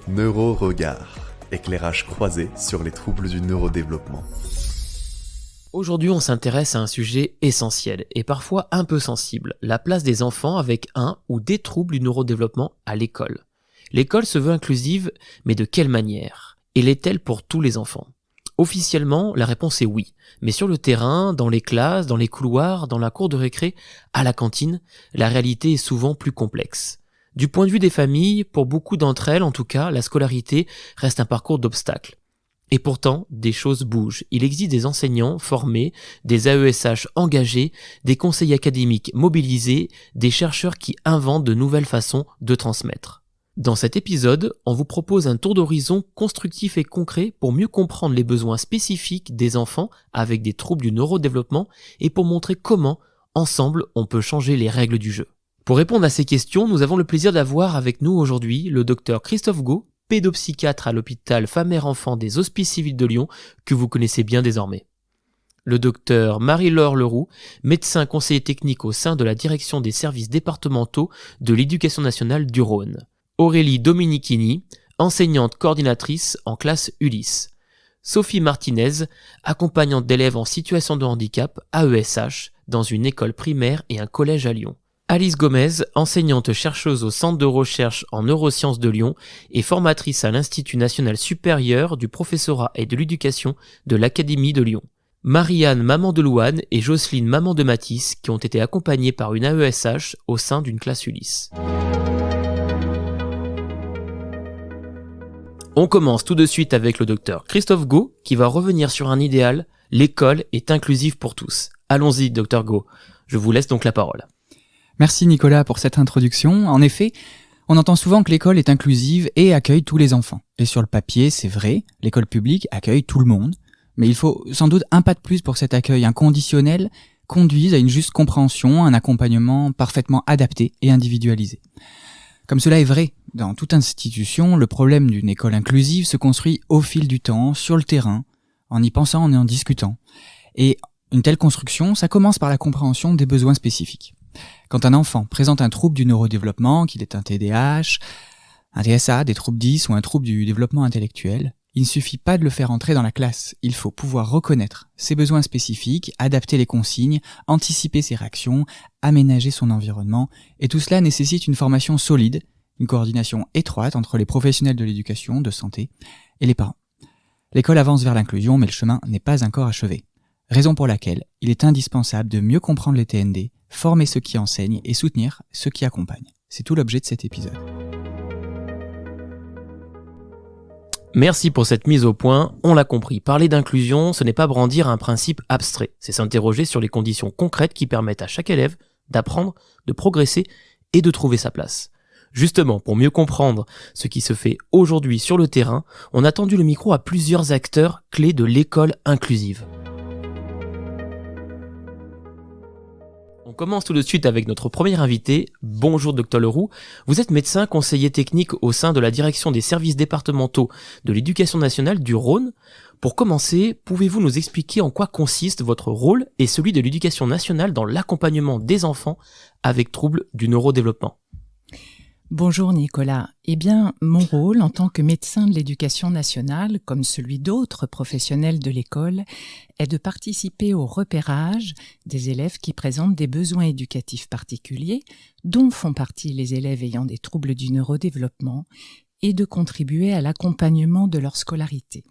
Neuroregard, éclairage croisé sur les troubles du neurodéveloppement. Aujourd'hui, on s'intéresse à un sujet essentiel et parfois un peu sensible, la place des enfants avec un ou des troubles du neurodéveloppement à l'école. L'école se veut inclusive, mais de quelle manière ? Et l'est-elle pour tous les enfants ? Officiellement, la réponse est oui, mais sur le terrain, dans les classes, dans les couloirs, dans la cour de récré, à la cantine, la réalité est souvent plus complexe. Du point de vue des familles, pour beaucoup d'entre elles en tout cas, la scolarité reste un parcours d'obstacles. Et pourtant, des choses bougent. Il existe des enseignants formés, des AESH engagés, des conseillers académiques mobilisés, des chercheurs qui inventent de nouvelles façons de transmettre. Dans cet épisode, on vous propose un tour d'horizon constructif et concret pour mieux comprendre les besoins spécifiques des enfants avec des troubles du neurodéveloppement et pour montrer comment, ensemble, on peut changer les règles du jeu. Pour répondre à ces questions, nous avons le plaisir d'avoir avec nous aujourd'hui le docteur Christophe Gault, pédopsychiatre à l'hôpital Femme-Mère-Enfant des Hospices Civils de Lyon, que vous connaissez bien désormais. Le docteur Marie-Laure Leroux, médecin conseiller technique au sein de la direction des services départementaux de l'Éducation nationale du Rhône. Aurélie Dominichini, enseignante coordinatrice en classe Ulysse. Sophie Martinez, accompagnante d'élèves en situation de handicap, AESH, dans une école primaire et un collège à Lyon. Alice Gomez, enseignante chercheuse au Centre de recherche en neurosciences de Lyon et formatrice à l'Institut national supérieur du professorat et de l'éducation de l'Académie de Lyon. Marianne, maman de Louane, et Jocelyne, maman de Mathis, qui ont été accompagnées par une AESH au sein d'une classe Ulysse. On commence tout de suite avec le docteur Christophe Gault, qui va revenir sur un idéal, l'école est inclusive pour tous. Allons-y, docteur Gault, je vous laisse donc la parole. Merci Nicolas pour cette introduction. En effet, on entend souvent que l'école est inclusive et accueille tous les enfants. Et sur le papier, c'est vrai, l'école publique accueille tout le monde. Mais il faut sans doute un pas de plus pour cet accueil inconditionnel conduise à une juste compréhension, un accompagnement parfaitement adapté et individualisé. Comme cela est vrai dans toute institution, le problème d'une école inclusive se construit au fil du temps, sur le terrain, en y pensant et en discutant. Et une telle construction, ça commence par la compréhension des besoins spécifiques. Quand un enfant présente un trouble du neurodéveloppement, qu'il est un TDAH, un TSA, des troubles 10 ou un trouble du développement intellectuel, il ne suffit pas de le faire entrer dans la classe. Il faut pouvoir reconnaître ses besoins spécifiques, adapter les consignes, anticiper ses réactions, aménager son environnement, et tout cela nécessite une formation solide, une coordination étroite entre les professionnels de l'éducation, de santé et les parents. L'école avance vers l'inclusion, mais le chemin n'est pas encore achevé. Raison pour laquelle il est indispensable de mieux comprendre les TND, former ceux qui enseignent et soutenir ceux qui accompagnent. C'est tout l'objet de cet épisode. Merci pour cette mise au point, on l'a compris. Parler d'inclusion, ce n'est pas brandir un principe abstrait, c'est s'interroger sur les conditions concrètes qui permettent à chaque élève d'apprendre, de progresser et de trouver sa place. Justement, pour mieux comprendre ce qui se fait aujourd'hui sur le terrain, on a tendu le micro à plusieurs acteurs clés de l'école inclusive. On commence tout de suite avec notre premier invité. Bonjour Dr Leroux, vous êtes médecin conseiller technique au sein de la direction des services départementaux de l'Éducation nationale du Rhône. Pour commencer, pouvez-vous nous expliquer en quoi consiste votre rôle et celui de l'Éducation nationale dans l'accompagnement des enfants avec troubles du neurodéveloppement ? Bonjour Nicolas. Eh bien, mon rôle en tant que médecin de l'Éducation nationale, comme celui d'autres professionnels de l'école, est de participer au repérage des élèves qui présentent des besoins éducatifs particuliers, dont font partie les élèves ayant des troubles du neurodéveloppement, et de contribuer à l'accompagnement de leur scolarité.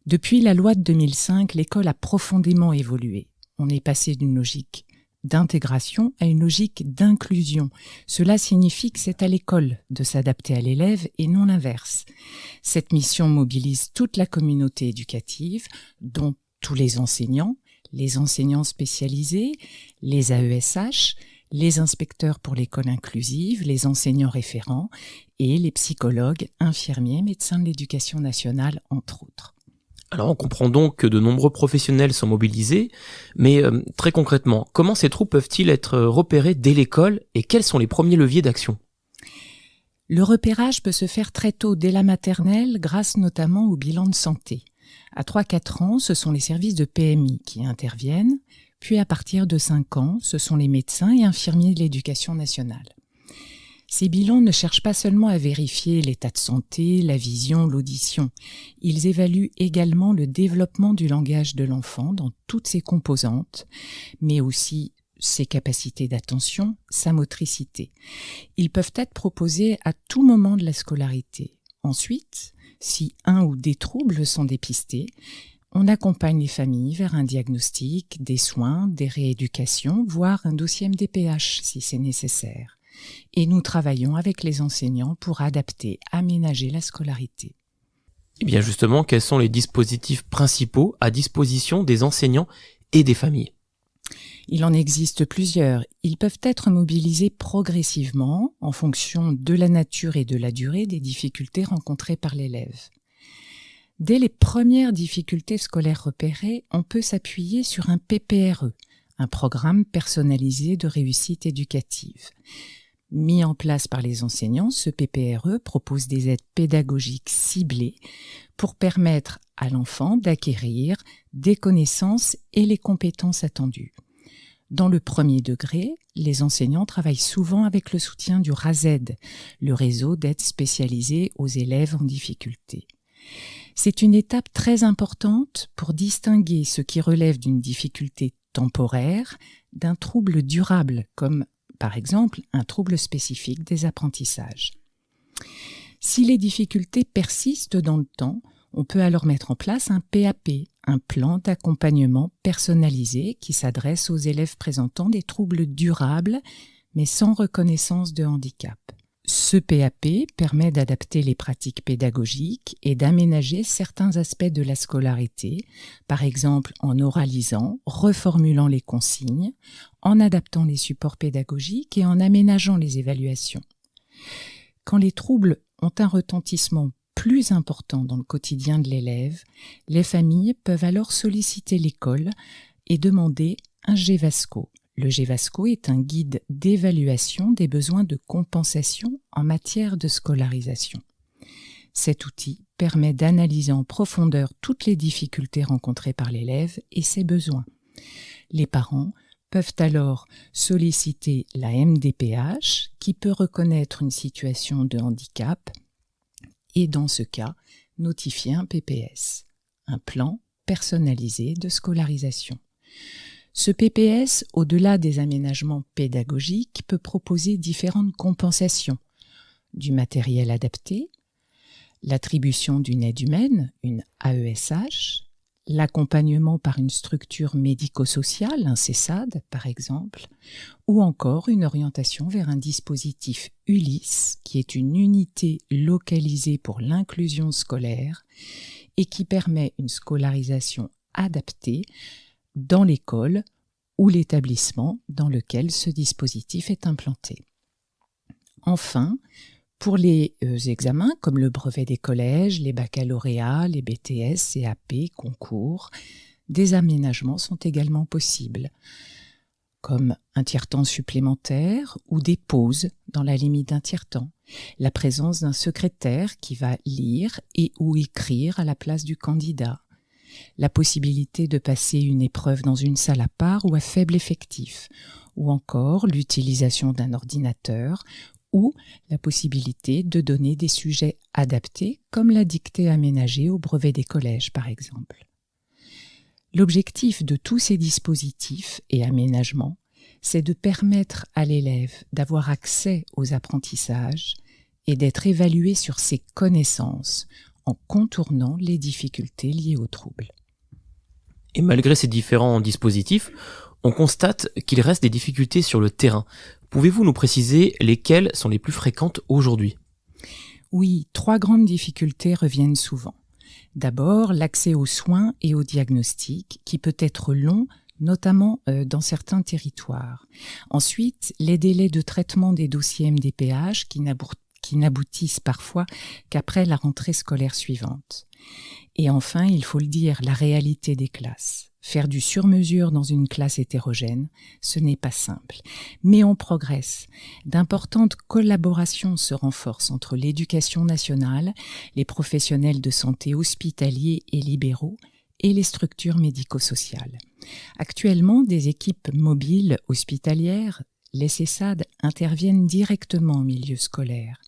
Depuis la loi de 2005, l'école a profondément évolué. On est passé d'une logique d'intégration à une logique d'inclusion. Cela signifie que c'est à l'école de s'adapter à l'élève et non l'inverse. Cette mission mobilise toute la communauté éducative, dont tous les enseignants spécialisés, les AESH, les inspecteurs pour l'école inclusive, les enseignants référents et les psychologues, infirmiers, médecins de l'éducation nationale, entre autres. Alors on comprend donc que de nombreux professionnels sont mobilisés, mais très concrètement, comment ces troubles peuvent-ils être repérés dès l'école et quels sont les premiers leviers d'action ? Le repérage peut se faire très tôt, dès la maternelle, grâce notamment au bilan de santé. À 3-4 ans, ce sont les services de PMI qui interviennent, puis à partir de 5 ans, ce sont les médecins et infirmiers de l'éducation nationale. Ces bilans ne cherchent pas seulement à vérifier l'état de santé, la vision, l'audition. Ils évaluent également le développement du langage de l'enfant dans toutes ses composantes, mais aussi ses capacités d'attention, sa motricité. Ils peuvent être proposés à tout moment de la scolarité. Ensuite, si un ou des troubles sont dépistés, on accompagne les familles vers un diagnostic, des soins, des rééducations, voire un dossier MDPH si c'est nécessaire. Et nous travaillons avec les enseignants pour adapter, aménager la scolarité. Et bien justement, quels sont les dispositifs principaux à disposition des enseignants et des familles ? Il en existe plusieurs. Ils peuvent être mobilisés progressivement en fonction de la nature et de la durée des difficultés rencontrées par l'élève. Dès les premières difficultés scolaires repérées, on peut s'appuyer sur un PPRE, un programme personnalisé de réussite éducative. Mis en place par les enseignants, ce PPRE propose des aides pédagogiques ciblées pour permettre à l'enfant d'acquérir des connaissances et les compétences attendues. Dans le premier degré, les enseignants travaillent souvent avec le soutien du RASED, le réseau d'aide spécialisée aux élèves en difficulté. C'est une étape très importante pour distinguer ce qui relève d'une difficulté temporaire d'un trouble durable, comme par exemple un trouble spécifique des apprentissages. Si les difficultés persistent dans le temps, on peut alors mettre en place un PAP, un plan d'accompagnement personnalisé qui s'adresse aux élèves présentant des troubles durables mais sans reconnaissance de handicap. Ce PAP permet d'adapter les pratiques pédagogiques et d'aménager certains aspects de la scolarité, par exemple en oralisant, reformulant les consignes, en adaptant les supports pédagogiques et en aménageant les évaluations. Quand les troubles ont un retentissement plus important dans le quotidien de l'élève, les familles peuvent alors solliciter l'école et demander un GEVASCO. Le GEVASCO est un guide d'évaluation des besoins de compensation en matière de scolarisation. Cet outil permet d'analyser en profondeur toutes les difficultés rencontrées par l'élève et ses besoins. Les parents peuvent alors solliciter la MDPH qui peut reconnaître une situation de handicap et dans ce cas, notifier un PPS, un plan personnalisé de scolarisation. Ce PPS, au-delà des aménagements pédagogiques, peut proposer différentes compensations, du matériel adapté, l'attribution d'une aide humaine, une AESH, l'accompagnement par une structure médico-sociale, un CESAD par exemple, ou encore une orientation vers un dispositif ULIS, qui est une unité localisée pour l'inclusion scolaire et qui permet une scolarisation adaptée dans l'école ou l'établissement dans lequel ce dispositif est implanté. Enfin, pour les examens comme le brevet des collèges, les baccalauréats, les BTS, CAP, concours, des aménagements sont également possibles, comme un tiers-temps supplémentaire ou des pauses dans la limite d'un tiers-temps, la présence d'un secrétaire qui va lire et ou écrire à la place du candidat, la possibilité de passer une épreuve dans une salle à part ou à faible effectif, ou encore l'utilisation d'un ordinateur ou la possibilité de donner des sujets adaptés comme la dictée aménagée au brevet des collèges par exemple. L'objectif de tous ces dispositifs et aménagements, c'est de permettre à l'élève d'avoir accès aux apprentissages et d'être évalué sur ses connaissances en contournant les difficultés liées aux troubles. Et malgré ces différents dispositifs, on constate qu'il reste des difficultés sur le terrain. Pouvez-vous nous préciser lesquelles sont les plus fréquentes aujourd'hui ? Oui, 3 grandes difficultés reviennent souvent. D'abord, l'accès aux soins et aux diagnostics, qui peut être long, notamment dans certains territoires. Ensuite, les délais de traitement des dossiers MDPH qui n'aboutissent parfois qu'après la rentrée scolaire suivante. Et enfin, il faut le dire, la réalité des classes. Faire du sur-mesure dans une classe hétérogène, ce n'est pas simple. Mais on progresse. D'importantes collaborations se renforcent entre l'éducation nationale, les professionnels de santé hospitaliers et libéraux et les structures médico-sociales. Actuellement, des équipes mobiles hospitalières, les CESAD interviennent directement au milieu scolaire.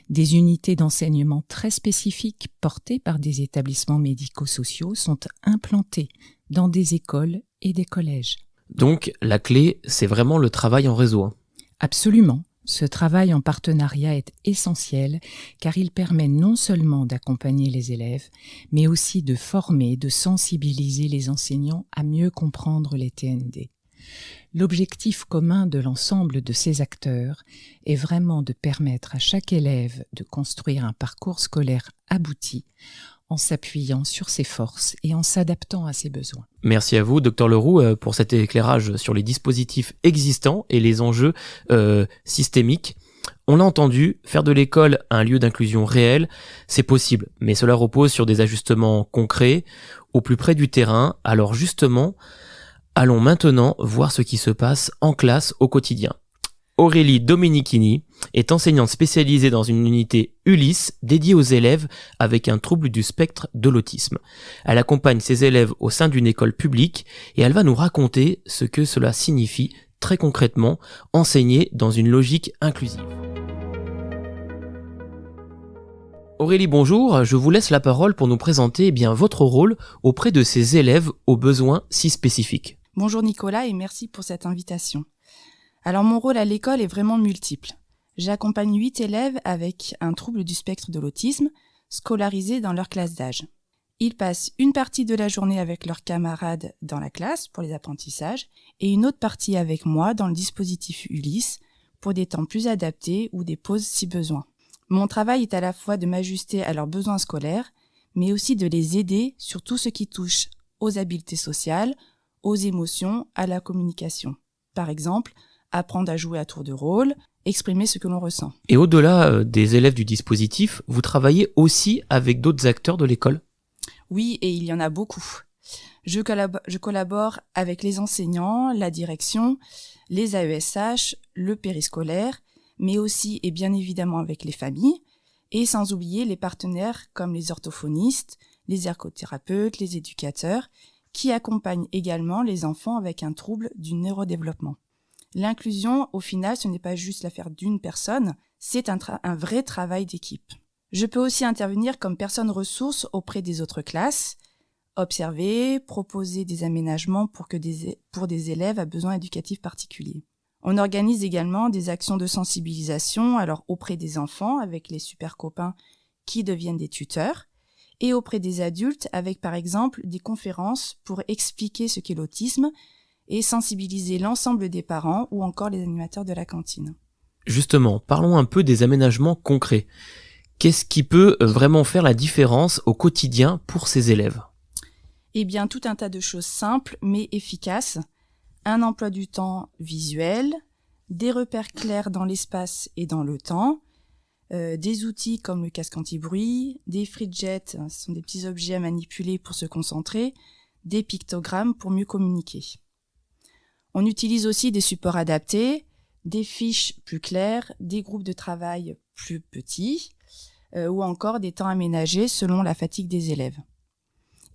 Des unités d'enseignement très spécifiques portées par des établissements médico-sociaux sont implantées dans des écoles et des collèges. Donc la clé, c'est vraiment le travail en réseau, hein. Absolument. Ce travail en partenariat est essentiel car il permet non seulement d'accompagner les élèves, mais aussi de former, de sensibiliser les enseignants à mieux comprendre les TND. L'objectif commun de l'ensemble de ces acteurs est vraiment de permettre à chaque élève de construire un parcours scolaire abouti en s'appuyant sur ses forces et en s'adaptant à ses besoins. Merci à vous, Dr Leroux, pour cet éclairage sur les dispositifs existants et les enjeux systémiques. On l'a entendu, faire de l'école un lieu d'inclusion réel, c'est possible, mais cela repose sur des ajustements concrets, au plus près du terrain. Alors justement, allons maintenant voir ce qui se passe en classe au quotidien. Aurélie Domenichini est enseignante spécialisée dans une unité Ulysse dédiée aux élèves avec un trouble du spectre de l'autisme. Elle accompagne ses élèves au sein d'une école publique et elle va nous raconter ce que cela signifie très concrètement, enseigner dans une logique inclusive. Aurélie, bonjour, je vous laisse la parole pour nous présenter votre rôle auprès de ces élèves aux besoins si spécifiques. Bonjour Nicolas et merci pour cette invitation. Alors mon rôle à l'école est vraiment multiple. J'accompagne 8 élèves avec un trouble du spectre de l'autisme, scolarisés dans leur classe d'âge. Ils passent une partie de la journée avec leurs camarades dans la classe pour les apprentissages et une autre partie avec moi dans le dispositif Ulysse pour des temps plus adaptés ou des pauses si besoin. Mon travail est à la fois de m'ajuster à leurs besoins scolaires, mais aussi de les aider sur tout ce qui touche aux habiletés sociales, aux émotions, à la communication. Par exemple, apprendre à jouer à tour de rôle, exprimer ce que l'on ressent. Et au-delà des élèves du dispositif, vous travaillez aussi avec d'autres acteurs de l'école ? Oui, et il y en a beaucoup. Je collabore avec les enseignants, la direction, les AESH, le périscolaire, mais aussi et bien évidemment avec les familles, et sans oublier les partenaires comme les orthophonistes, les ergothérapeutes, les éducateurs, qui accompagnent également les enfants avec un trouble du neurodéveloppement. L'inclusion, au final, ce n'est pas juste l'affaire d'une personne, c'est un vrai travail d'équipe. Je peux aussi intervenir comme personne ressource auprès des autres classes, observer, proposer des aménagements pour des élèves à besoins éducatifs particuliers. On organise également des actions de sensibilisation alors auprès des enfants avec les super copains qui deviennent des tuteurs et auprès des adultes avec par exemple des conférences pour expliquer ce qu'est l'autisme et sensibiliser l'ensemble des parents ou encore les animateurs de la cantine. Justement, parlons un peu des aménagements concrets. Qu'est-ce qui peut vraiment faire la différence au quotidien pour ces élèves ? Eh bien, tout un tas de choses simples mais efficaces. Un emploi du temps visuel, des repères clairs dans l'espace et dans le temps, des outils comme le casque anti-bruit, des fridgets, ce sont des petits objets à manipuler pour se concentrer, des pictogrammes pour mieux communiquer. On utilise aussi des supports adaptés, des fiches plus claires, des groupes de travail plus petits, ou encore des temps aménagés selon la fatigue des élèves.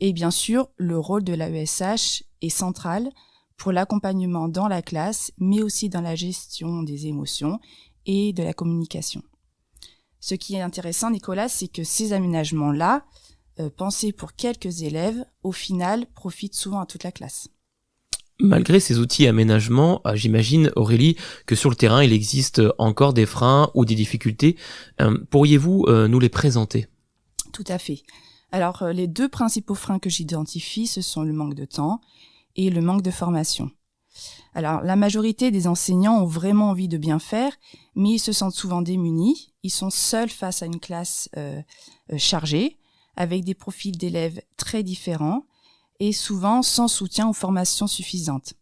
Et bien sûr, le rôle de l'AESH est central pour l'accompagnement dans la classe, mais aussi dans la gestion des émotions et de la communication. Ce qui est intéressant, Nicolas, c'est que ces aménagements-là, pensés pour quelques élèves, au final, profitent souvent à toute la classe. Malgré ces outils et aménagements, j'imagine, Aurélie, que sur le terrain, il existe encore des freins ou des difficultés. Pourriez-vous nous les présenter ? Tout à fait. Alors, les 2 principaux freins que j'identifie, ce sont le manque de temps et le manque de formation. Alors, la majorité des enseignants ont vraiment envie de bien faire, mais ils se sentent souvent démunis. Ils sont seuls face à une classe chargée, avec des profils d'élèves très différents, et souvent sans soutien ou formation suffisante.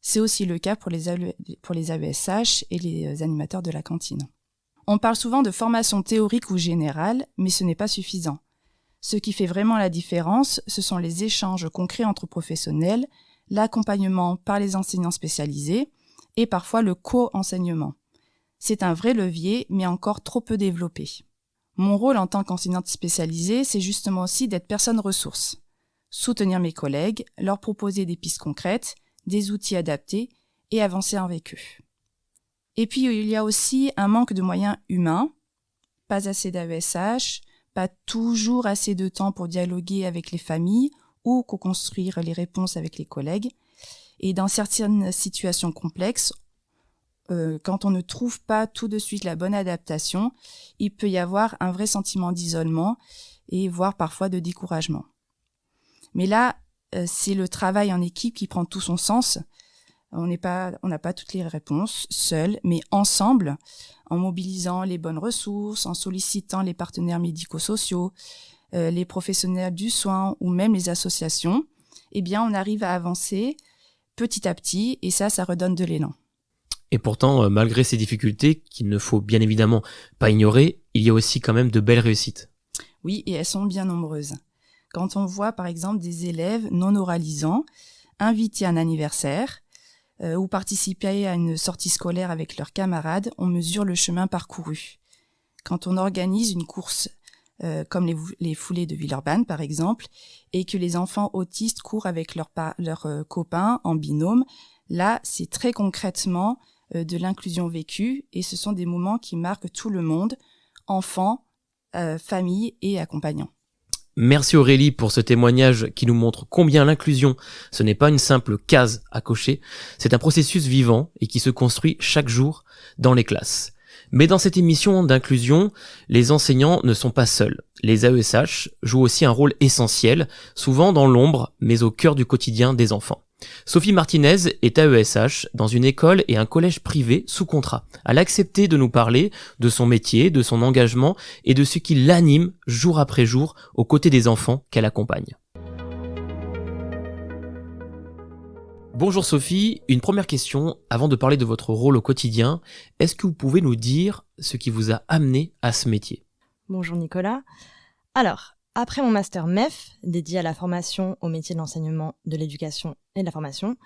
C'est aussi le cas pour les AESH et les animateurs de la cantine. On parle souvent de formation théorique ou générale, mais ce n'est pas suffisant. Ce qui fait vraiment la différence, ce sont les échanges concrets entre professionnels, l'accompagnement par les enseignants spécialisés et parfois le co-enseignement. C'est un vrai levier, mais encore trop peu développé. Mon rôle en tant qu'enseignante spécialisée, c'est justement aussi d'être personne ressource. Soutenir mes collègues, leur proposer des pistes concrètes, des outils adaptés et avancer avec eux. Et puis, il y a aussi un manque de moyens humains, pas assez d'AESH, pas toujours assez de temps pour dialoguer avec les familles ou co-construire les réponses avec les collègues. Et dans certaines situations complexes, quand on ne trouve pas tout de suite la bonne adaptation, il peut y avoir un vrai sentiment d'isolement et voire parfois de découragement. Mais là, c'est le travail en équipe qui prend tout son sens. On n'a pas toutes les réponses seuls, mais ensemble, en mobilisant les bonnes ressources, en sollicitant les partenaires médico-sociaux, les professionnels du soin ou même les associations, eh bien, on arrive à avancer petit à petit et ça redonne de l'élan. Et pourtant, malgré ces difficultés, qu'il ne faut bien évidemment pas ignorer, il y a aussi quand même de belles réussites. Oui, et elles sont bien nombreuses. Quand on voit par exemple des élèves non oralisants invités à un anniversaire ou participer à une sortie scolaire avec leurs camarades, on mesure le chemin parcouru. Quand on organise une course comme les foulées de Villeurbanne par exemple, et que les enfants autistes courent avec leurs copains en binôme, là c'est très concrètement de l'inclusion vécue et ce sont des moments qui marquent tout le monde, enfants, familles et accompagnants. Merci Aurélie pour ce témoignage qui nous montre combien l'inclusion, ce n'est pas une simple case à cocher, c'est un processus vivant et qui se construit chaque jour dans les classes. Mais dans cette émission d'inclusion, les enseignants ne sont pas seuls. Les AESH jouent aussi un rôle essentiel, souvent dans l'ombre, mais au cœur du quotidien des enfants. Sophie Martinez est AESH dans une école et un collège privé sous contrat. Elle a accepté de nous parler de son métier, de son engagement et de ce qui l'anime jour après jour aux côtés des enfants qu'elle accompagne. Bonjour Sophie, une première question avant de parler de votre rôle au quotidien. Est-ce que vous pouvez nous dire ce qui vous a amené à ce métier ? Bonjour Nicolas. Alors, après mon master MEF, dédié à la formation au métier de l'enseignement, de l'éducation et de la formation,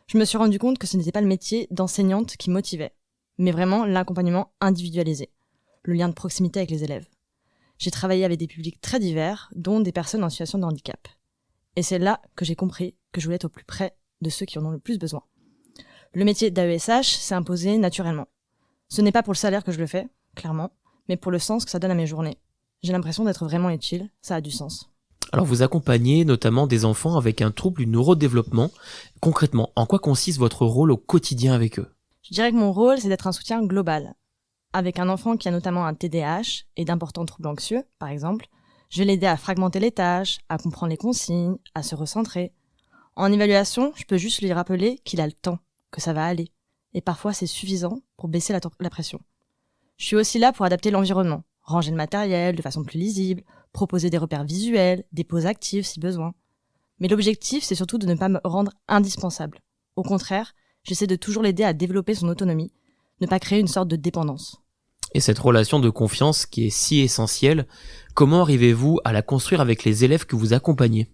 je me suis rendu compte que ce n'était pas le métier d'enseignante qui motivait, mais vraiment l'accompagnement individualisé, le lien de proximité avec les élèves. J'ai travaillé avec des publics très divers, dont des personnes en situation de handicap. Et c'est là que j'ai compris que je voulais être au plus près de ceux qui en ont le plus besoin. Le métier d'AESH s'est imposé naturellement. Ce n'est pas pour le salaire que je le fais, clairement, mais pour le sens que ça donne à mes journées. J'ai l'impression d'être vraiment utile, ça a du sens. Alors vous accompagnez notamment des enfants avec un trouble du neurodéveloppement. Concrètement, en quoi consiste votre rôle au quotidien avec eux ? Je dirais que mon rôle, c'est d'être un soutien global. Avec un enfant qui a notamment un TDAH et d'importants troubles anxieux, par exemple, je vais l'aider à fragmenter les tâches, à comprendre les consignes, à se recentrer. En évaluation, je peux juste lui rappeler qu'il a le temps, que ça va aller. Et parfois, c'est suffisant pour baisser la pression. Je suis aussi là pour adapter l'environnement, ranger le matériel de façon plus lisible, proposer des repères visuels, des pauses actives si besoin. Mais l'objectif, c'est surtout de ne pas me rendre indispensable. Au contraire, j'essaie de toujours l'aider à développer son autonomie, ne pas créer une sorte de dépendance. Et cette relation de confiance qui est si essentielle, comment arrivez-vous à la construire avec les élèves que vous accompagnez ?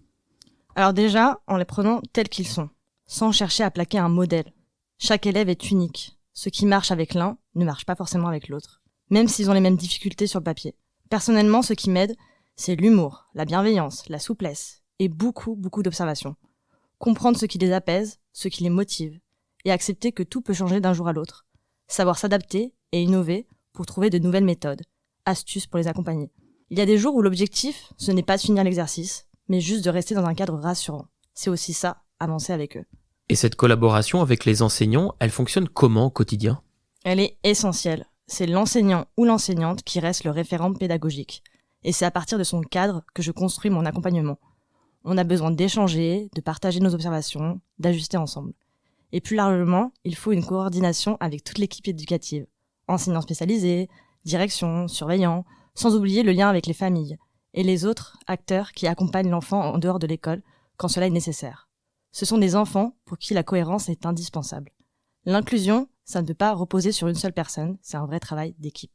Alors déjà, en les prenant tels qu'ils sont, sans chercher à plaquer un modèle. Chaque élève est unique. Ce qui marche avec l'un ne marche pas forcément avec l'autre, même s'ils ont les mêmes difficultés sur le papier. Personnellement, ce qui m'aide, c'est l'humour, la bienveillance, la souplesse et beaucoup d'observation. Comprendre ce qui les apaise, ce qui les motive, et accepter que tout peut changer d'un jour à l'autre. Savoir s'adapter et innover pour trouver de nouvelles méthodes, astuces pour les accompagner. Il y a des jours où l'objectif, ce n'est pas de finir l'exercice, mais juste de rester dans un cadre rassurant. C'est aussi ça, avancer avec eux. Et cette collaboration avec les enseignants, elle fonctionne comment au quotidien ? Elle est essentielle. C'est l'enseignant ou l'enseignante qui reste le référent pédagogique. Et c'est à partir de son cadre que je construis mon accompagnement. On a besoin d'échanger, de partager nos observations, d'ajuster ensemble. Et plus largement, il faut une coordination avec toute l'équipe éducative. Enseignants spécialisés, direction, surveillants, sans oublier le lien avec les familles et les autres acteurs qui accompagnent l'enfant en dehors de l'école quand cela est nécessaire. Ce sont des enfants pour qui la cohérence est indispensable. L'inclusion, ça ne peut pas reposer sur une seule personne, c'est un vrai travail d'équipe.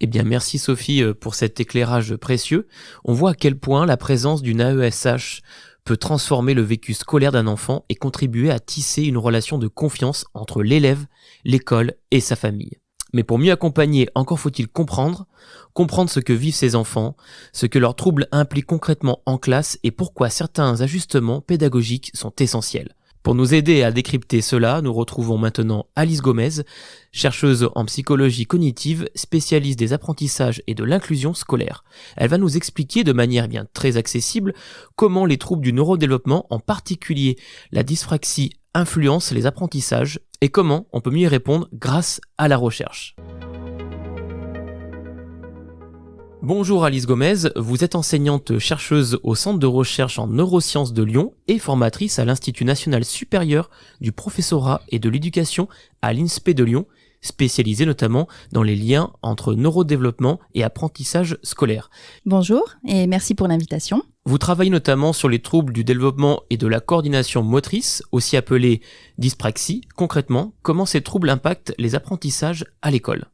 Eh bien, merci Sophie pour cet éclairage précieux. On voit à quel point la présence d'une AESH peut transformer le vécu scolaire d'un enfant et contribuer à tisser une relation de confiance entre l'élève, l'école et sa famille. Mais pour mieux accompagner, encore faut-il comprendre ce que vivent ces enfants, ce que leurs troubles impliquent concrètement en classe et pourquoi certains ajustements pédagogiques sont essentiels. Pour nous aider à décrypter cela, nous retrouvons maintenant Alice Gomez, chercheuse en psychologie cognitive, spécialiste des apprentissages et de l'inclusion scolaire. Elle va nous expliquer de manière bien très accessible comment les troubles du neurodéveloppement, en particulier la dyspraxie, influencent les apprentissages et comment on peut mieux y répondre grâce à la recherche. Bonjour Alice Gomez, vous êtes enseignante chercheuse au Centre de recherche en neurosciences de Lyon et formatrice à l'Institut national supérieur du professorat et de l'éducation à l'INSPE de Lyon, spécialisée notamment dans les liens entre neurodéveloppement et apprentissage scolaire. Bonjour et merci pour l'invitation. Vous travaillez notamment sur les troubles du développement et de la coordination motrice, aussi appelés dyspraxie. Concrètement, comment ces troubles impactent les apprentissages à l'école ?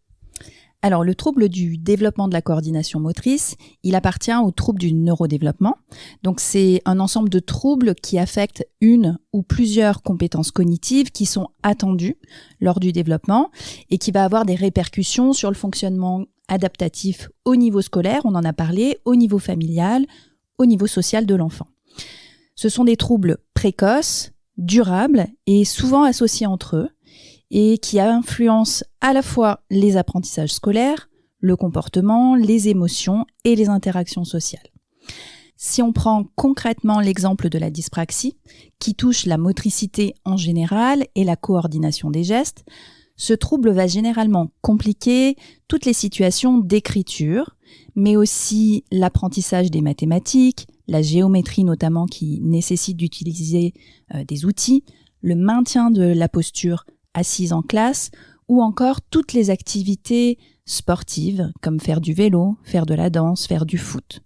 Alors, le trouble du développement de la coordination motrice, il appartient au trouble du neurodéveloppement. Donc, c'est un ensemble de troubles qui affectent une ou plusieurs compétences cognitives qui sont attendues lors du développement et qui va avoir des répercussions sur le fonctionnement adaptatif au niveau scolaire, on en a parlé, au niveau familial, au niveau social de l'enfant. Ce sont des troubles précoces, durables et souvent associés entre eux, et qui influencent à la fois les apprentissages scolaires, le comportement, les émotions et les interactions sociales. Si on prend concrètement l'exemple de la dyspraxie, qui touche la motricité en général et la coordination des gestes, ce trouble va généralement compliquer toutes les situations d'écriture, mais aussi l'apprentissage des mathématiques, la géométrie notamment qui nécessite d'utiliser des outils, le maintien de la posture assise en classe, ou encore toutes les activités sportives, comme faire du vélo, faire de la danse, faire du foot.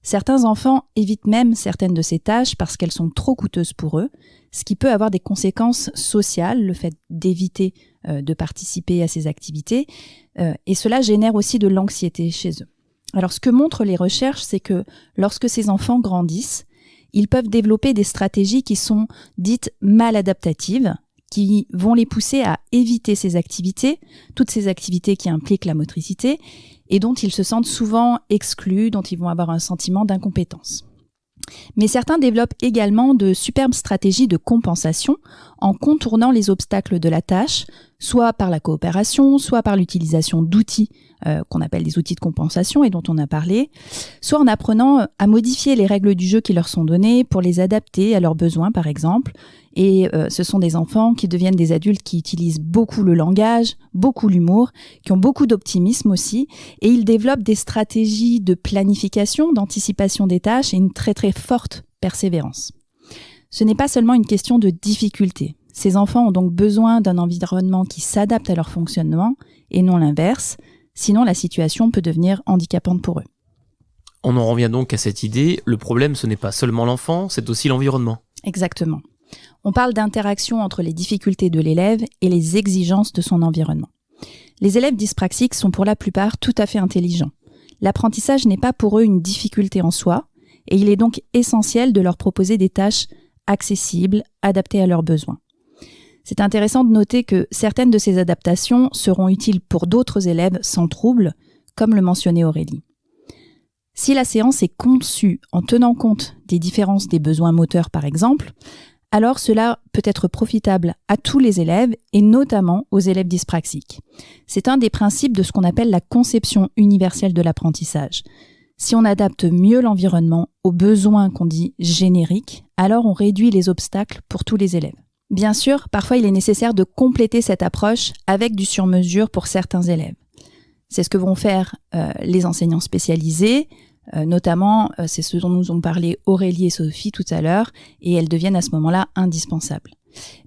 Certains enfants évitent même certaines de ces tâches parce qu'elles sont trop coûteuses pour eux, ce qui peut avoir des conséquences sociales, le fait d'éviter de participer à ces activités, et cela génère aussi de l'anxiété chez eux. Alors ce que montrent les recherches, c'est que lorsque ces enfants grandissent, ils peuvent développer des stratégies qui sont dites maladaptatives, qui vont les pousser à éviter ces activités, toutes ces activités qui impliquent la motricité, et dont ils se sentent souvent exclus, dont ils vont avoir un sentiment d'incompétence. Mais certains développent également de superbes stratégies de compensation en contournant les obstacles de la tâche, soit par la coopération, soit par l'utilisation d'outils qu'on appelle des outils de compensation et dont on a parlé, soit en apprenant à modifier les règles du jeu qui leur sont données pour les adapter à leurs besoins par exemple. Et ce sont des enfants qui deviennent des adultes qui utilisent beaucoup le langage, beaucoup l'humour, qui ont beaucoup d'optimisme aussi, et ils développent des stratégies de planification, d'anticipation des tâches et une très très forte persévérance. Ce n'est pas seulement une question de difficulté. Ces enfants ont donc besoin d'un environnement qui s'adapte à leur fonctionnement et non l'inverse, sinon la situation peut devenir handicapante pour eux. On en revient donc à cette idée, le problème ce n'est pas seulement l'enfant, c'est aussi l'environnement. Exactement. On parle d'interaction entre les difficultés de l'élève et les exigences de son environnement. Les élèves dyspraxiques sont pour la plupart tout à fait intelligents. L'apprentissage n'est pas pour eux une difficulté en soi, et il est donc essentiel de leur proposer des tâches accessibles, adaptées à leurs besoins. C'est intéressant de noter que certaines de ces adaptations seront utiles pour d'autres élèves sans trouble, comme le mentionnait Aurélie. Si la séance est conçue en tenant compte des différences des besoins moteurs par exemple, alors cela peut être profitable à tous les élèves et notamment aux élèves dyspraxiques. C'est un des principes de ce qu'on appelle la conception universelle de l'apprentissage. Si on adapte mieux l'environnement aux besoins qu'on dit génériques, alors on réduit les obstacles pour tous les élèves. Bien sûr, parfois il est nécessaire de compléter cette approche avec du sur-mesure pour certains élèves. C'est ce que vont faire les enseignants spécialisés, notamment c'est ce dont nous ont parlé Aurélie et Sophie tout à l'heure, et elles deviennent à ce moment-là indispensables.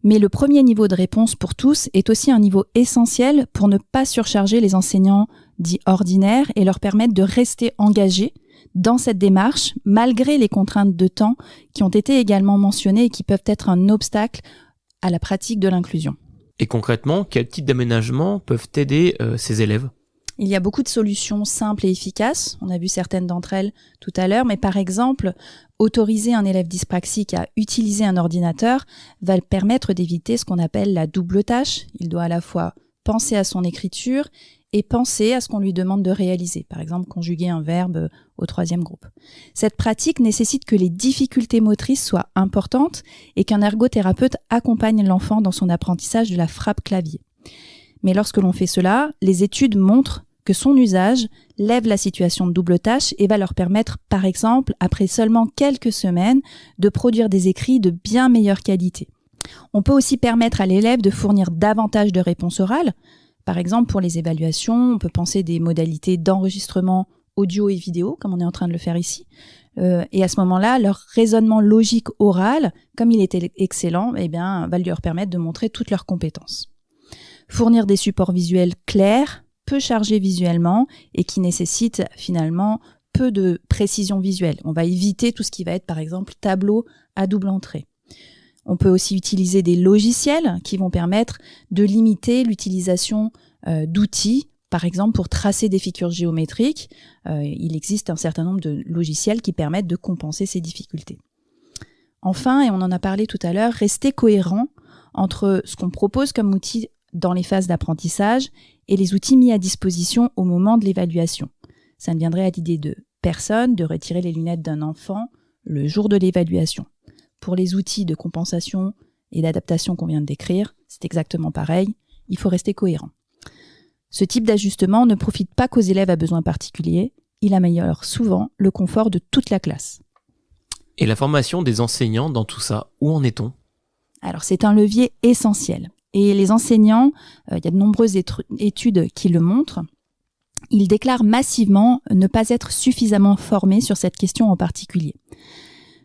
Mais le premier niveau de réponse pour tous est aussi un niveau essentiel pour ne pas surcharger les enseignants dits ordinaires et leur permettre de rester engagés dans cette démarche malgré les contraintes de temps qui ont été également mentionnées et qui peuvent être un obstacle à la pratique de l'inclusion. Et concrètement, quel type d'aménagements peuvent aider ces élèves ? Il y a beaucoup de solutions simples et efficaces, on a vu certaines d'entre elles tout à l'heure, mais par exemple, autoriser un élève dyspraxique à utiliser un ordinateur va le permettre d'éviter ce qu'on appelle la double tâche. Il doit à la fois penser à son écriture et penser à ce qu'on lui demande de réaliser, par exemple conjuguer un verbe au 3e groupe. Cette pratique nécessite que les difficultés motrices soient importantes et qu'un ergothérapeute accompagne l'enfant dans son apprentissage de la frappe clavier. Mais lorsque l'on fait cela, les études montrent que son usage lève la situation de double tâche et va leur permettre, par exemple, après seulement quelques semaines, de produire des écrits de bien meilleure qualité. On peut aussi permettre à l'élève de fournir davantage de réponses orales. Par exemple, pour les évaluations, on peut penser des modalités d'enregistrement audio et vidéo, comme on est en train de le faire ici. Et à ce moment-là, leur raisonnement logique oral, comme il était excellent, va leur permettre de montrer toutes leurs compétences. Fournir des supports visuels clairs, peu chargés visuellement et qui nécessitent finalement peu de précision visuelle. On va éviter tout ce qui va être, par exemple, tableau à double entrée. On peut aussi utiliser des logiciels qui vont permettre de limiter l'utilisation d'outils, par exemple pour tracer des figures géométriques. Il existe un certain nombre de logiciels qui permettent de compenser ces difficultés. Enfin, et on en a parlé tout à l'heure, rester cohérent entre ce qu'on propose comme outil dans les phases d'apprentissage et les outils mis à disposition au moment de l'évaluation. Ça ne viendrait à l'idée de personne de retirer les lunettes d'un enfant le jour de l'évaluation. Pour les outils de compensation et d'adaptation qu'on vient de décrire, c'est exactement pareil, il faut rester cohérent. Ce type d'ajustement ne profite pas qu'aux élèves à besoins particuliers, il améliore souvent le confort de toute la classe. Et la formation des enseignants dans tout ça, où en est-on ? Alors c'est un levier essentiel. Et les enseignants, il y a de nombreuses études qui le montrent, ils déclarent massivement ne pas être suffisamment formés sur cette question en particulier.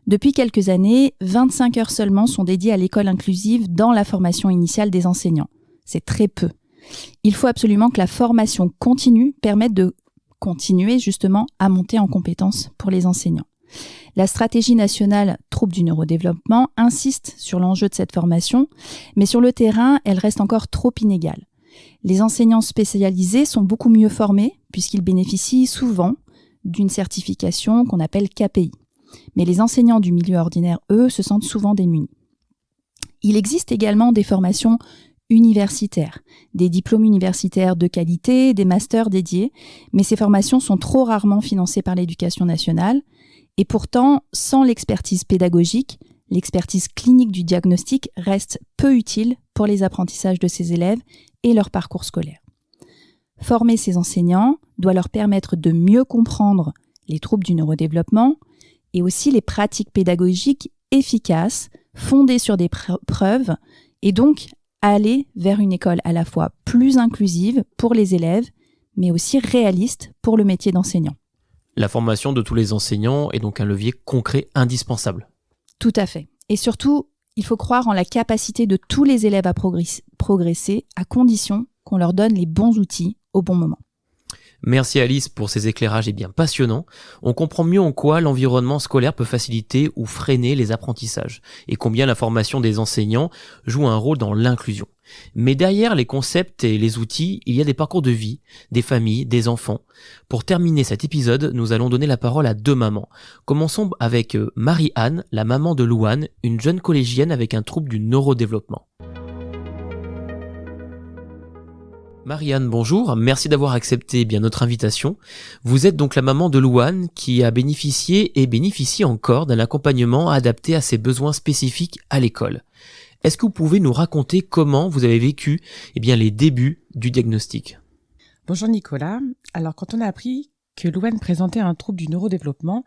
Depuis quelques années, 25 heures seulement sont dédiées à l'école inclusive dans la formation initiale des enseignants. C'est très peu. Il faut absolument que la formation continue permette de continuer justement à monter en compétences pour les enseignants. La stratégie nationale troubles du neurodéveloppement insiste sur l'enjeu de cette formation, mais sur le terrain, elle reste encore trop inégale. Les enseignants spécialisés sont beaucoup mieux formés puisqu'ils bénéficient souvent d'une certification qu'on appelle KPI. Mais les enseignants du milieu ordinaire, eux, se sentent souvent démunis. Il existe également des formations universitaires, des diplômes universitaires de qualité, des masters dédiés, mais ces formations sont trop rarement financées par l'Éducation nationale. Et pourtant, sans l'expertise pédagogique, l'expertise clinique du diagnostic reste peu utile pour les apprentissages de ces élèves et leur parcours scolaire. Former ces enseignants doit leur permettre de mieux comprendre les troubles du neurodéveloppement et aussi les pratiques pédagogiques efficaces, fondées sur des preuves, et donc aller vers une école à la fois plus inclusive pour les élèves, mais aussi réaliste pour le métier d'enseignant. La formation de tous les enseignants est donc un levier concret indispensable. Tout à fait. Et surtout, il faut croire en la capacité de tous les élèves à progresser à condition qu'on leur donne les bons outils au bon moment. Merci Alice pour ces éclairages bien passionnants. On comprend mieux en quoi l'environnement scolaire peut faciliter ou freiner les apprentissages et combien la formation des enseignants joue un rôle dans l'inclusion. Mais derrière les concepts et les outils, il y a des parcours de vie, des familles, des enfants. Pour terminer cet épisode, nous allons donner la parole à 2 mamans. Commençons avec Marie-Anne, la maman de Louane, une jeune collégienne avec un trouble du neurodéveloppement. Marie-Anne, bonjour, merci d'avoir accepté notre invitation. Vous êtes donc la maman de Louane qui a bénéficié et bénéficie encore d'un accompagnement adapté à ses besoins spécifiques à l'école. Est-ce que vous pouvez nous raconter comment vous avez vécu les débuts du diagnostic ? Bonjour Nicolas. Alors quand on a appris que Louane présentait un trouble du neurodéveloppement,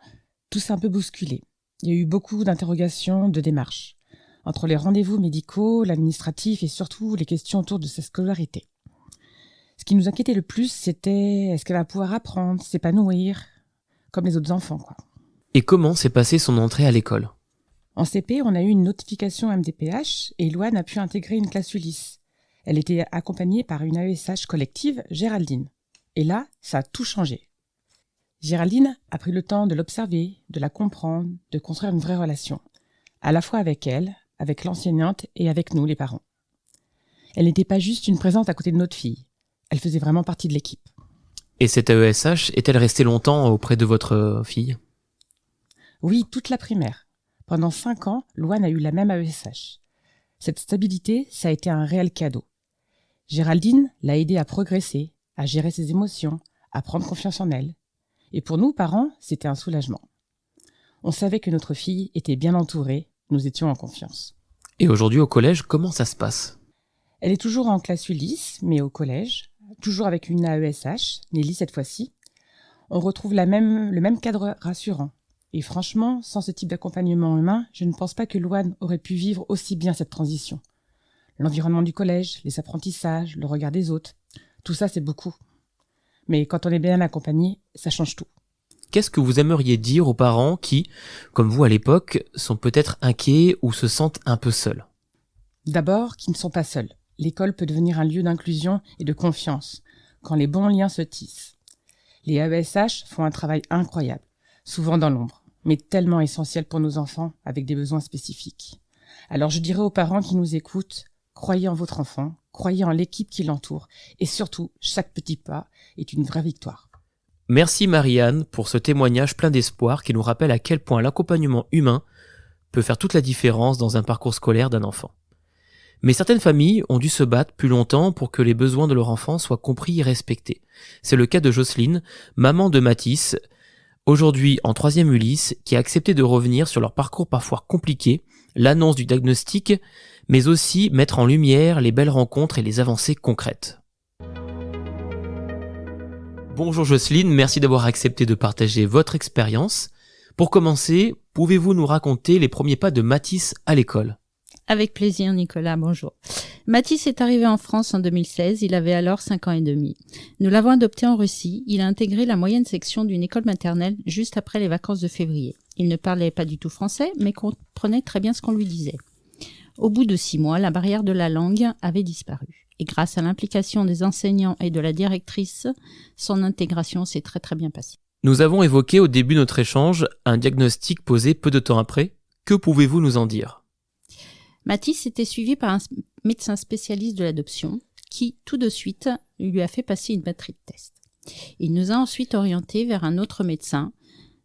tout s'est un peu bousculé. Il y a eu beaucoup d'interrogations, de démarches. Entre les rendez-vous médicaux, l'administratif et surtout les questions autour de sa scolarité. Ce qui nous inquiétait le plus, c'était est-ce qu'elle va pouvoir apprendre, s'épanouir, comme les autres enfants, quoi. Et comment s'est passée son entrée à l'école ? En CP, on a eu une notification MDPH et Louane a pu intégrer une classe Ulysse. Elle était accompagnée par une AESH collective, Géraldine. Et là, ça a tout changé. Géraldine a pris le temps de l'observer, de la comprendre, de construire une vraie relation. À la fois avec elle, avec l'enseignante et avec nous, les parents. Elle n'était pas juste une présente à côté de notre fille. Elle faisait vraiment partie de l'équipe. Et cette AESH est-elle restée longtemps auprès de votre fille ? Oui, toute la primaire. Pendant 5 ans, Louane a eu la même AESH. Cette stabilité, ça a été un réel cadeau. Géraldine l'a aidée à progresser, à gérer ses émotions, à prendre confiance en elle. Et pour nous, parents, c'était un soulagement. On savait que notre fille était bien entourée, nous étions en confiance. Et aujourd'hui au collège, comment ça se passe ? Elle est toujours en classe Ulysse, mais au collège, toujours avec une AESH, Nelly cette fois-ci. On retrouve le même cadre rassurant. Et franchement, sans ce type d'accompagnement humain, je ne pense pas que Louane aurait pu vivre aussi bien cette transition. L'environnement du collège, les apprentissages, le regard des autres, tout ça c'est beaucoup. Mais quand on est bien accompagné, ça change tout. Qu'est-ce que vous aimeriez dire aux parents qui, comme vous à l'époque, sont peut-être inquiets ou se sentent un peu seuls ? D'abord, qu'ils ne sont pas seuls. L'école peut devenir un lieu d'inclusion et de confiance, quand les bons liens se tissent. Les AESH font un travail incroyable, souvent dans l'ombre, mais tellement essentiel pour nos enfants avec des besoins spécifiques. Alors je dirais aux parents qui nous écoutent, croyez en votre enfant, croyez en l'équipe qui l'entoure, et surtout, chaque petit pas est une vraie victoire. Merci Marianne pour ce témoignage plein d'espoir qui nous rappelle à quel point l'accompagnement humain peut faire toute la différence dans un parcours scolaire d'un enfant. Mais certaines familles ont dû se battre plus longtemps pour que les besoins de leur enfant soient compris et respectés. C'est le cas de Jocelyne, maman de Mathis, aujourd'hui en 3e Ulysse, qui a accepté de revenir sur leur parcours parfois compliqué, l'annonce du diagnostic, mais aussi mettre en lumière les belles rencontres et les avancées concrètes. Bonjour Jocelyne, merci d'avoir accepté de partager votre expérience. Pour commencer, pouvez-vous nous raconter les premiers pas de Mathis à l'école ? Avec plaisir, Nicolas, bonjour. Mathis est arrivé en France en 2016, il avait alors 5 ans et demi. Nous l'avons adopté en Russie, il a intégré la moyenne section d'une école maternelle juste après les vacances de février. Il ne parlait pas du tout français, mais comprenait très bien ce qu'on lui disait. Au bout de 6 mois, la barrière de la langue avait disparu. Et grâce à l'implication des enseignants et de la directrice, son intégration s'est très bien passée. Nous avons évoqué au début de notre échange un diagnostic posé peu de temps après. Que pouvez-vous nous en dire ? Mathis était suivi par un médecin spécialiste de l'adoption qui, tout de suite, lui a fait passer une batterie de tests. Il nous a ensuite orientés vers un autre médecin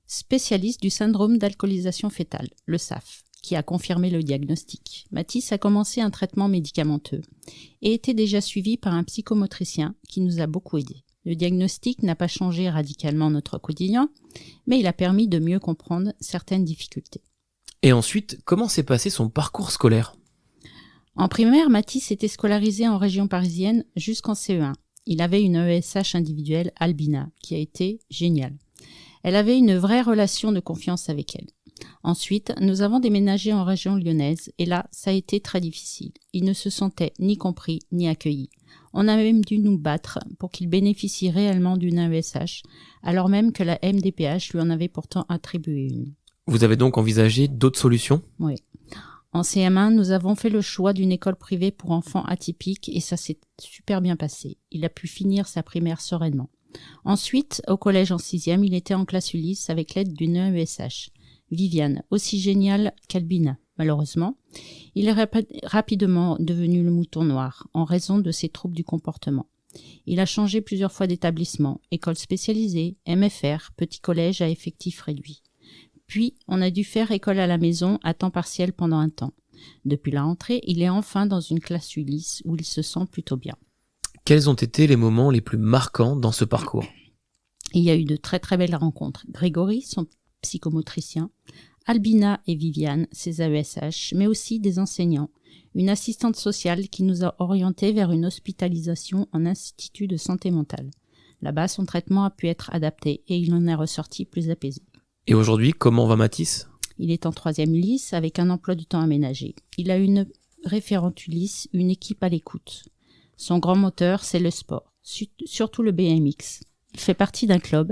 spécialiste du syndrome d'alcoolisation fœtale, le SAF, qui a confirmé le diagnostic. Mathis a commencé un traitement médicamenteux et était déjà suivi par un psychomotricien qui nous a beaucoup aidés. Le diagnostic n'a pas changé radicalement notre quotidien, mais il a permis de mieux comprendre certaines difficultés. Et ensuite, comment s'est passé son parcours scolaire ? En primaire, Mathis était scolarisé en région parisienne jusqu'en CE1. Il avait une AESH individuelle, Albina, qui a été géniale. Elle avait une vraie relation de confiance avec elle. Ensuite, nous avons déménagé en région lyonnaise et là, ça a été très difficile. Il ne se sentait ni compris ni accueilli. On a même dû nous battre pour qu'il bénéficie réellement d'une AESH, alors même que la MDPH lui en avait pourtant attribué une. Vous avez donc envisagé d'autres solutions ? Oui. En CM1, nous avons fait le choix d'une école privée pour enfants atypiques et ça s'est super bien passé. Il a pu finir sa primaire sereinement. Ensuite, au collège en 6e, il était en classe Ulysse avec l'aide d'une AESH. Viviane, aussi géniale qu'Albina. Malheureusement, il est rapidement devenu le mouton noir en raison de ses troubles du comportement. Il a changé plusieurs fois d'établissement, école spécialisée, MFR, petit collège à effectif réduit. Puis, on a dû faire école à la maison à temps partiel pendant un temps. Depuis la rentrée, il est enfin dans une classe Ulysse où il se sent plutôt bien. Quels ont été les moments les plus marquants dans ce parcours ? Il y a eu de très belles rencontres. Grégory, son psychomotricien, Albina et Viviane, ses AESH, mais aussi des enseignants, une assistante sociale qui nous a orientés vers une hospitalisation en institut de santé mentale. Là-bas, son traitement a pu être adapté et il en est ressorti plus apaisé. Et aujourd'hui, comment va Mathis ? Il est en 3e Ulysse avec un emploi du temps aménagé. Il a une référente Ulysse, une équipe à l'écoute. Son grand moteur, c'est le sport, surtout le BMX. Il fait partie d'un club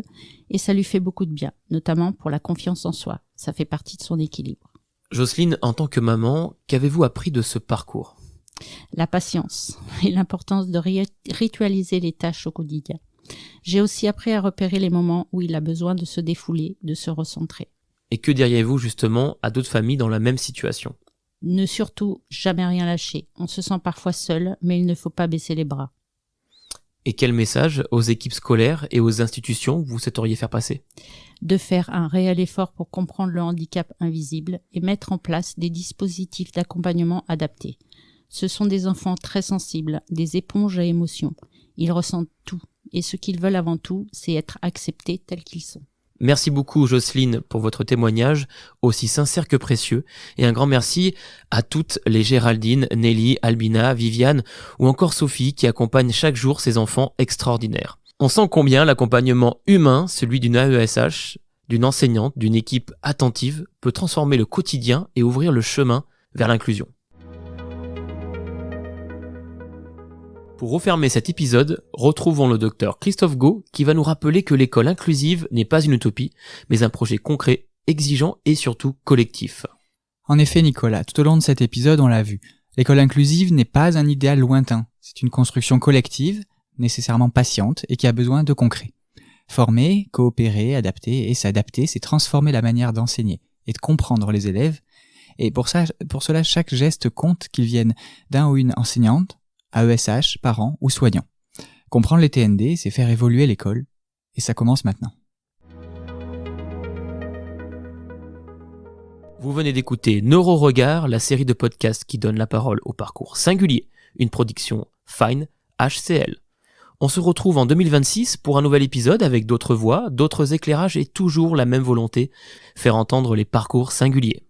et ça lui fait beaucoup de bien, notamment pour la confiance en soi. Ça fait partie de son équilibre. Jocelyne, en tant que maman, qu'avez-vous appris de ce parcours ? La patience et l'importance de ritualiser les tâches au quotidien. J'ai aussi appris à repérer les moments où il a besoin de se défouler, de se recentrer. Et que diriez-vous justement à d'autres familles dans la même situation ? Ne surtout jamais rien lâcher. On se sent parfois seul, mais il ne faut pas baisser les bras. Et quel message aux équipes scolaires et aux institutions vous souhaiteriez faire passer ? De faire un réel effort pour comprendre le handicap invisible et mettre en place des dispositifs d'accompagnement adaptés. Ce sont des enfants très sensibles, des éponges à émotions. Ils ressentent tout. et ce qu'ils veulent avant tout, c'est être acceptés tels qu'ils sont. Merci beaucoup Jocelyne pour votre témoignage, aussi sincère que précieux, et un grand merci à toutes les Géraldine, Nelly, Albina, Viviane ou encore Sophie qui accompagnent chaque jour ces enfants extraordinaires. On sent combien l'accompagnement humain, celui d'une AESH, d'une enseignante, d'une équipe attentive, peut transformer le quotidien et ouvrir le chemin vers l'inclusion. Pour refermer cet épisode, retrouvons le docteur Christophe Gau qui va nous rappeler que l'école inclusive n'est pas une utopie, mais un projet concret, exigeant et surtout collectif. En effet, Nicolas, tout au long de cet épisode, on l'a vu. L'école inclusive n'est pas un idéal lointain. C'est une construction collective, nécessairement patiente et qui a besoin de concret. Former, coopérer, adapter et s'adapter, c'est transformer la manière d'enseigner et de comprendre les élèves. Et pour cela, chaque geste compte, qu'il vienne d'un ou une enseignante, AESH, parents ou soignants. Comprendre les TND, c'est faire évoluer l'école, et ça commence maintenant. Vous venez d'écouter Neuroregard, la série de podcasts qui donne la parole au parcours singulier, une production Fine HCL. On se retrouve en 2026 pour un nouvel épisode avec d'autres voix, d'autres éclairages et toujours la même volonté, faire entendre les parcours singuliers.